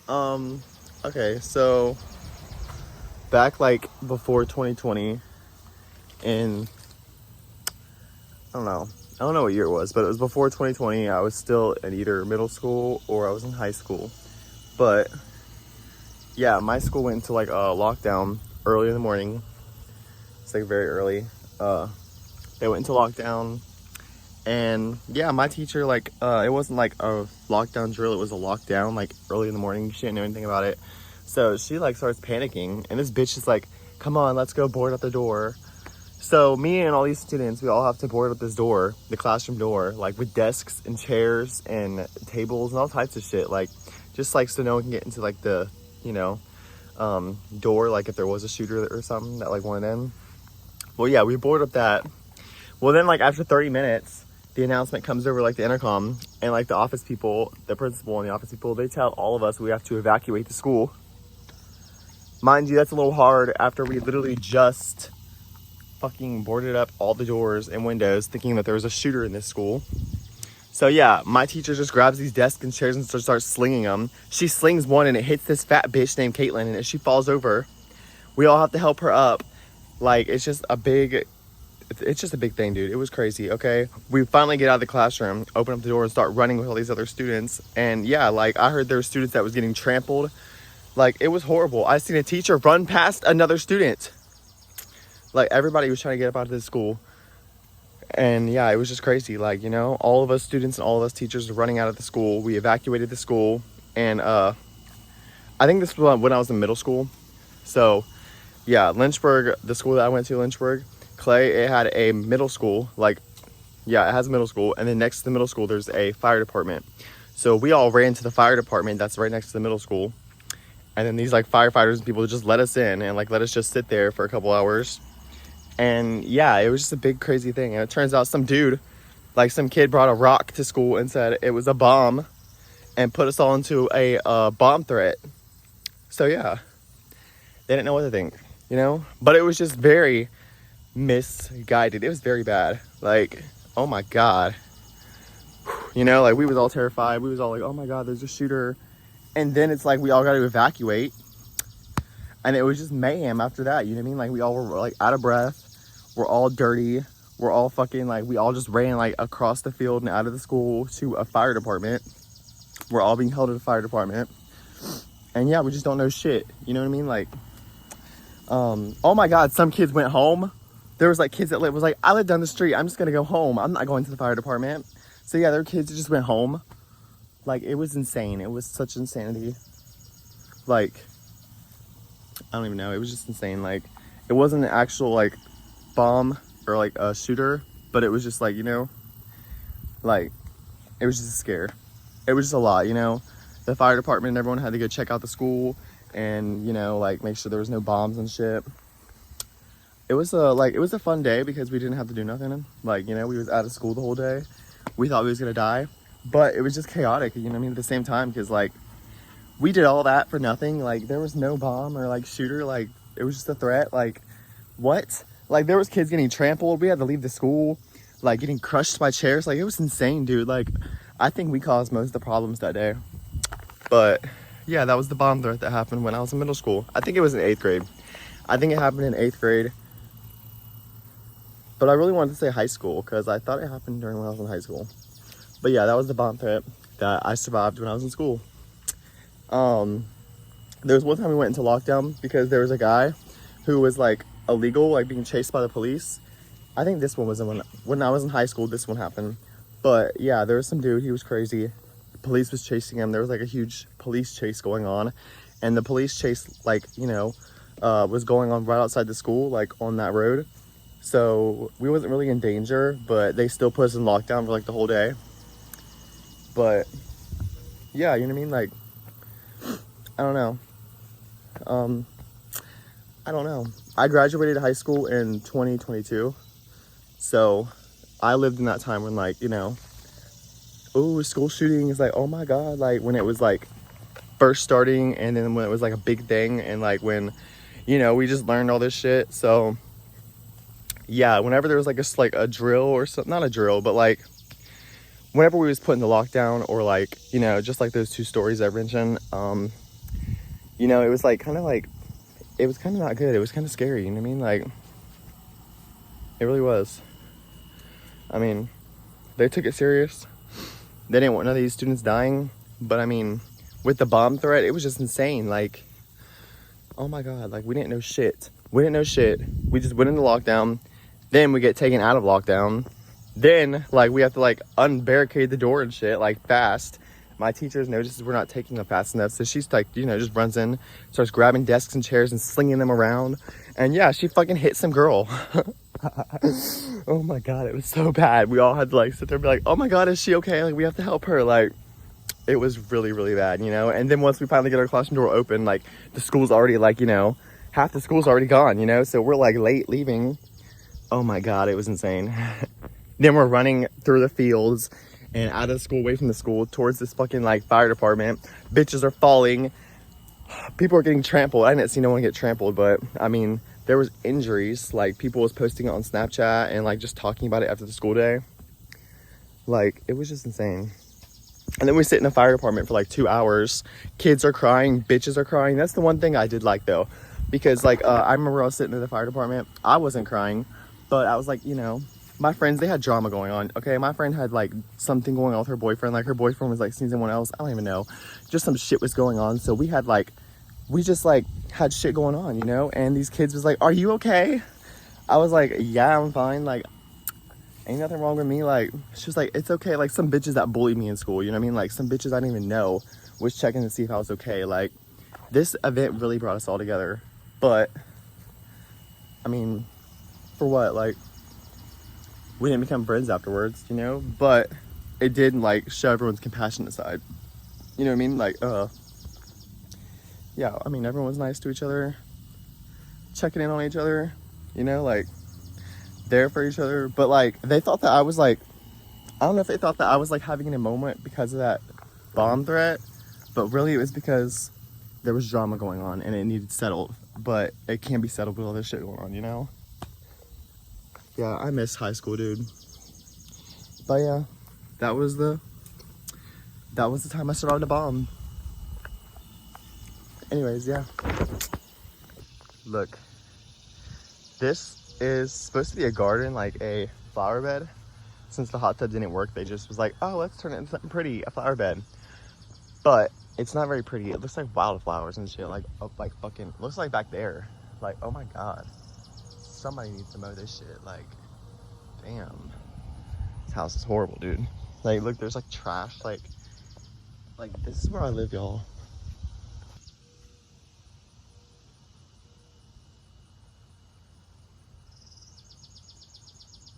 Okay, so back like before 2020 in I don't know what year it was, but it was before 2020. I was still in either middle school or I was in high school. But yeah, my school went into like a lockdown early in the morning. It's like very early. They went into lockdown, and yeah, my teacher, like, it wasn't like a lockdown drill, it was a lockdown like early in the morning. She didn't know anything about it. So she like starts panicking, and this bitch is like, come on, let's go board up the door. So me and all these students, we all have to board up this door, the classroom door, like with desks and chairs and tables and all types of shit, like just like so no one can get into like the, you know, door, like if there was a shooter or something that like went in. Well, yeah, we board up that. Well, then like after 30 minutes, the announcement comes over like the intercom, and like the office people, the principal and the office people, they tell all of us we have to evacuate the school. Mind you, that's a little hard after we literally just fucking boarded up all the doors and windows thinking that there was a shooter in this school. So yeah, my teacher just grabs these desks and chairs and starts slinging them. She slings one and it hits this fat bitch named Caitlin, and she falls over. We all have to help her up. Like, it's just a big thing, dude. It was crazy. Okay, we finally get out of the classroom, open up the door, and start running with all these other students. And yeah, like I heard there were students that was getting trampled. Like, it was horrible. I seen a teacher run past another student. Like, everybody was trying to get up out of this school. And yeah, it was just crazy. Like, you know, all of us students and all of us teachers were running out of the school. We evacuated the school. And I think this was when I was in middle school. So yeah, Lynchburg, the school that I went to, Lynchburg, Clay, it had a middle school. Like, yeah, it has a middle school. And then next to the middle school, there's a fire department. So we all ran to the fire department that's right next to the middle school. And then these like firefighters and people just let us in and like let us just sit there for a couple hours. And yeah, it was just a big crazy thing. And it turns out some dude, like some kid, brought a rock to school and said it was a bomb and put us all into a bomb threat. So yeah, they didn't know what to think, you know? But it was just very misguided. It was very bad. Like, oh my God. You know, like we was all terrified. We was all like, oh my God, there's a shooter. And then it's like we all got to evacuate. And it was just mayhem after that, you know what I mean? Like we all were like out of breath. We're all dirty. We're all fucking like, we all just ran like across the field and out of the school to a fire department. We're all being held at a fire department. And yeah, we just don't know shit. You know what I mean? Like, oh my God, some kids went home. There was like kids that was like, I live down the street. I'm just going to go home. I'm not going to the fire department. So yeah, there were kids that just went home. Like, it was insane. It was such insanity. Like, I don't even know. It was just insane. Like, it wasn't an actual like bomb or like a shooter, but it was just like, you know, like it was just a scare. It was just a lot, you know. The fire department and everyone had to go check out the school and, you know, like make sure there was no bombs and shit. It was a fun day because we didn't have to do nothing. Like, you know, we was out of school the whole day. We thought we was gonna die, but it was just chaotic, you know what I mean, at the same time, because like we did all that for nothing. Like, there was no bomb or like shooter. Like, it was just a threat. Like, what? Like, there was kids getting trampled. We had to leave the school, like getting crushed by chairs. Like, it was insane, dude. Like, I think we caused most of the problems that day. But yeah, that was the bomb threat that happened when I was in middle school. I think it was in 8th grade. I think it happened in 8th grade. But I really wanted to say high school because I thought it happened during when I was in high school. But yeah, that was the bomb threat that I survived when I was in school. There was one time we went into lockdown because there was a guy who was like illegal, like being chased by the police. I think this one was when I was in high school, this one happened. But yeah, there was some dude, he was crazy. The police was chasing him. There was like a huge police chase going on. And the police chase, like, you know, was going on right outside the school, like on that road. So we wasn't really in danger, but they still put us in lockdown for like the whole day. But yeah, you know what I mean? Like, I don't know. I don't know. I graduated high school in 2022. So I lived in that time when, like, you know, oh, school shooting is like, oh my God, like when it was like first starting, and then when it was like a big thing, and like when, you know, we just learned all this shit. So yeah, whenever there was like a drill or something, not a drill, but like whenever we was put in the lockdown, or like, you know, just like those 2 stories I mentioned, You know, it was like kind of like, it was kind of not good. It was kind of scary, you know what I mean? Like, it really was. I mean, they took it serious. They didn't want none of these students dying. But I mean, with the bomb threat, it was just insane. Like, oh my God, like we didn't know shit. We didn't know shit. We just went into lockdown. Then we get taken out of lockdown. Then, like, we have to, like, unbarricade the door and shit, like, fast. My teachers notices we're not taking them fast enough. So she's, like, you know, just runs in, starts grabbing desks and chairs and slinging them around. And, yeah, she fucking hit some girl. Oh, my God, it was so bad. We all had to, like, sit there and be like, oh, my God, is she okay? Like, we have to help her. Like, it was really, really bad, you know? And then once we finally get our classroom door open, like, the school's already, like, you know, half the school's already gone, you know? So we're, like, late leaving. Oh, my God, it was insane. Then we're running through the fields and out of the school, away from the school, towards this fucking, like, fire department. Bitches are falling. People are getting trampled. I didn't see no one get trampled, but, I mean, there was injuries. Like, people was posting it on Snapchat and, like, just talking about it after the school day. Like, it was just insane. And then we sit in the fire department for, like, 2 hours. Kids are crying. Bitches are crying. That's the one thing I did like, though. Because, like, I remember I was sitting in the fire department. I wasn't crying, but I was like, you know, my friends, they had drama going on. Okay, my friend had, like, something going on with her boyfriend. Like, her boyfriend was, like, seeing someone else. I don't even know. Just some shit was going on. So we had, like, we just, like, had shit going on, you know? And these kids was like, are you okay? I was like, yeah, I'm fine. Like, ain't nothing wrong with me. Like, she was like, it's okay. Like, some bitches that bullied me in school, you know what I mean? Like, some bitches I didn't even know was checking to see if I was okay. Like, this event really brought us all together. But, I mean, for what? Like, we didn't become friends afterwards, you know? But it did, like, show everyone's compassionate side. You know what I mean? Like, yeah, I mean, everyone was nice to each other, checking in on each other, you know, like, there for each other. But, like, they thought that I was, like, I don't know if they thought that I was, like, having a moment because of that bomb threat, but really it was because there was drama going on and it needed settled. But it can't be settled with all this shit going on, you know? Yeah, I miss high school, dude. But yeah, that was the time I survived a bomb. Anyways, yeah. Look, this is supposed to be a garden, like a flower bed. Since the hot tub didn't work, they just was like, oh, let's turn it into something pretty, a flower bed. But it's not very pretty. It looks like wildflowers and shit, like up, like fucking, looks like back there. Like, oh my God, somebody needs to mow this shit. Like, damn, this house is horrible, dude. Like, look, there's like trash. Like this is where I live, y'all.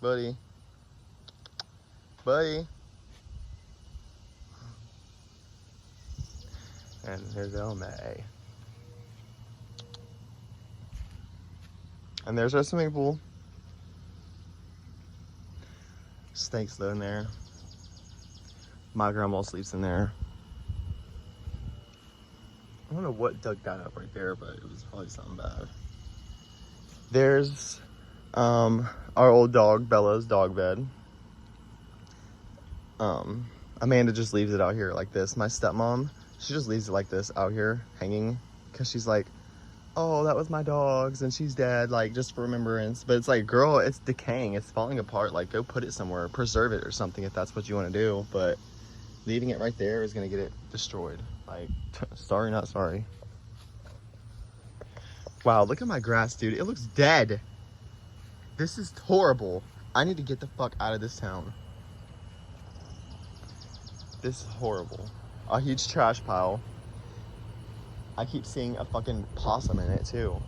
Buddy. And there's May. And there's our swimming pool. Snakes though in there. My grandma sleeps in there. I don't know what dug that up right there, but it was probably something bad. There's our old dog, Bella's dog bed. Amanda just leaves it out here like this. My stepmom, she just leaves it like this out here hanging because she's like, oh, that was my dog's and she's dead, like, just for remembrance. But it's like, girl, it's decaying, it's falling apart. Like, go put it somewhere, preserve it or something if that's what you want to do. But leaving it right there is gonna get it destroyed. Like, sorry, not sorry. Wow, look at my grass, dude. It looks dead. This is horrible. I need to get the fuck out of this town. This is horrible. A huge trash pile. I keep seeing a fucking possum in it too.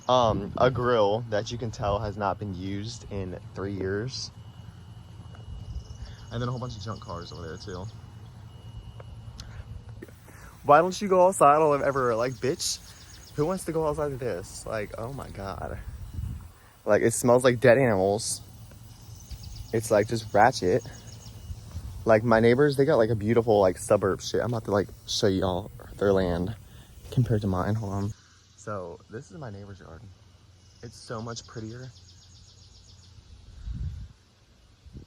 A grill that you can tell has not been used in 3 years. And then a whole bunch of junk cars over there too. Why don't you go outside all everywhere? Like, bitch, who wants to go outside of this? Like, oh my God. Like, it smells like dead animals. It's like just ratchet. Like, my neighbors, they got like a beautiful like suburb shit. I'm about to like show y'all their land compared to mine. Hold on. So this is my neighbor's yard. It's so much prettier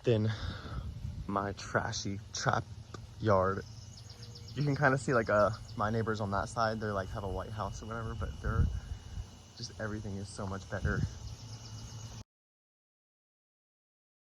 than my trashy trap yard. You can kind of see like my neighbors on that side, they're like have a white house or whatever, but they're just, everything is so much better